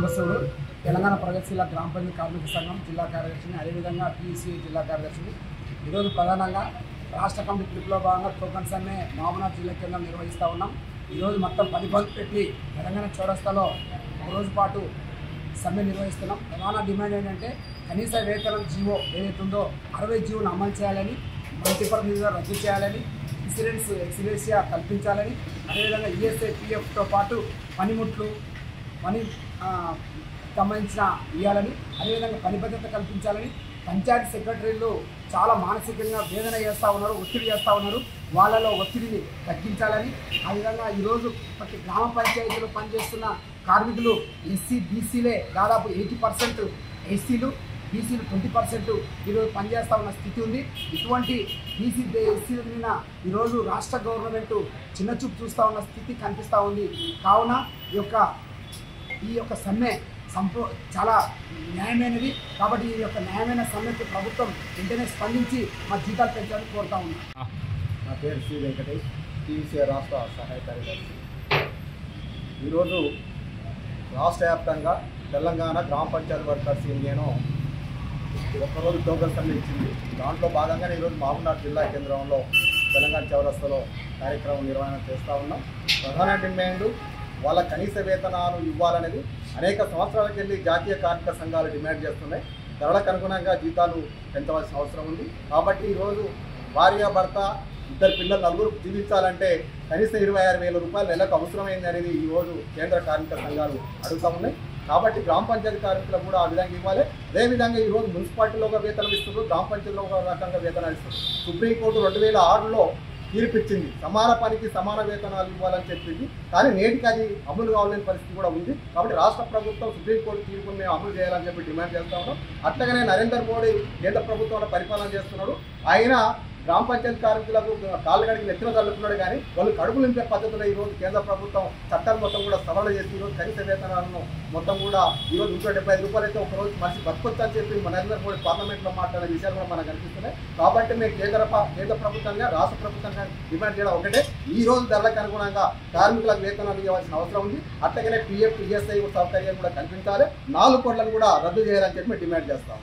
సాంబశివుడు తెలంగాణ ప్రగతిశీల గ్రామ పంచాయతీ కార్మిక సంఘం జిల్లా కార్యదర్శిని, అదేవిధంగా PCI జిల్లా కార్యదర్శిని. ఈరోజు ప్రధానంగా రాష్ట్ర కమిటీ ట్రిప్లో భాగంగా టోకన్ సమ్మె మహబూబ్నగర్ జిల్లా కేంద్రం నిర్వహిస్తూ ఉన్నాం. ఈరోజు మొత్తం 10 బంద్ పెట్టి తెలంగాణ చౌరస్తాలో ఒక రోజు పాటు సమ్మె నిర్వహిస్తున్నాం. ప్రధాన డిమాండ్ ఏంటంటే కనీస వేతనం జీవో ఏదైతుందో 60 జీవోను అమలు చేయాలని, మల్టీపర్ మీద రద్దు చేయాలని, ఇన్సూరెన్స్ ఎక్సిలేసియా కల్పించాలని, అదేవిధంగా ESI PFతో పాటు పనిముట్లు పని సంబంధించిన ఇవ్వాలని, అదేవిధంగా పని భద్రత కల్పించాలని. పంచాయతీ సెక్రటరీలు చాలా మానసికంగా వేదన చేస్తూ ఉన్నారు, ఒత్తిడి చేస్తూ ఉన్నారు. వాళ్ళలో ఒత్తిడిని తగ్గించాలని, ఆ విధంగా ఈరోజు ప్రతి గ్రామ పంచాయతీలో పనిచేస్తున్న కార్మికులు SC BCలే దాదాపు 80%, SCలు BCలు 20% ఈరోజు పనిచేస్తూ ఉన్న స్థితి ఉంది. ఇటువంటి SCల మీద ఈరోజు రాష్ట్ర గవర్నమెంట్ చిన్నచూపు చూస్తూ ఉన్న స్థితి కనిపిస్తూ ఉంది. కావున ఈ యొక్క సమ్మె చాలా న్యాయమైనది. కాబట్టి ఈ యొక్క న్యాయమైన సమ్మెకు ప్రభుత్వం వెంటనే స్పందించి మా జీతాలు పెంచాలని కోరుతా ఉన్నాం. నా పేరు శ్రీ వెంకటేష్, PCI రాష్ట్ర సహాయ కార్యదర్శి. ఈరోజు రాష్ట్ర వ్యాప్తంగా తెలంగాణ గ్రామ పంచాయతీ వర్కర్స్ యూనియన్ ఒక్కరోజు టోకన్ సమ్మె ఇచ్చింది. దాంట్లో భాగంగానే ఈరోజు మహబూబ్నగర్ జిల్లా కేంద్రంలో తెలంగాణ చౌరస్తాలో కార్యక్రమం నిర్వహణ చేస్తూ ఉన్నాం. ప్రధాన డిమాండ్ వాళ్ళ కనీస వేతనాలు ఇవ్వాలనేది అనేక సంవత్సరాలకు వెళ్ళి జాతీయ కార్మిక సంఘాలు డిమాండ్ చేస్తున్నాయి. ధరలకు అనుగుణంగా జీతాలు పెంచవలసిన అవసరం ఉంది. కాబట్టి ఈరోజు భార్య భర్త 2 పిల్లలు 4 జీవించాలంటే కనీసం 26,000 రూపాయలు నెలకు అవసరమైంది అనేది ఈరోజు కేంద్ర కార్మిక సంఘాలు అడుగుతూ ఉన్నాయి. కాబట్టి గ్రామ పంచాయతీ కార్మికులకు కూడా ఆ విధంగా ఇవ్వాలి. అదేవిధంగా ఈరోజు మున్సిపాలిటీలో ఒక వేతనం ఇస్తున్నారు, గ్రామ పంచాయతీలో ఒక రకంగా వేతనాలు ఇస్తున్నారు. సుప్రీంకోర్టు 2006లో తీర్పిచ్చింది, సమాన పనికి సమాన వేతనాలు ఇవ్వాలని చెప్పింది. కానీ నేటికి అది అమలు కావాలని పరిస్థితి కూడా ఉంది. కాబట్టి రాష్ట్ర ప్రభుత్వం సుప్రీంకోర్టు తీర్పును మేము అమలు చేయాలని చెప్పి డిమాండ్ చేస్తూ ఉన్నాం. అట్లాగనే నరేంద్ర మోడీ కేంద్ర ప్రభుత్వంలో పరిపాలన చేస్తున్నాడు. ఆయన గ్రామ పంచాయతీ కార్మికులకు కాళ్ళు కడిగి నెత్తిన తల్లుతున్నాడు. కానీ వాళ్ళు కడుపు నింపే పద్ధతిలో ఈరోజు కేంద్ర ప్రభుత్వం చట్టాలు మొత్తం కూడా సవరణ చేసి ఈరోజు కనీస వేతనాలను మొత్తం కూడా ఈరోజు 175 రూపాయలు అయితే ఒక రోజు మనిషి బతుకొచ్చు అని చెప్పి నరేంద్ర మోడీ పార్లమెంట్లో మాట్లాడే విషయాలు కూడా మనకు కనిపిస్తున్నాయి. కాబట్టి మేము కేంద్ర ప్రభుత్వంగా రాష్ట్ర ప్రభుత్వంగా డిమాండ్ చేయడం ఒకటే, ఈ రోజు ధరలకు అనుగుణంగా కార్మికులకు వేతనాలు ఇవ్వాల్సిన అవసరం ఉంది. అట్లాగనే PF ESI సౌకర్యాలు కూడా కల్పించాలి. 4 కోట్లను కూడా రద్దు చేయాలని చెప్పి మేము డిమాండ్ చేస్తాము.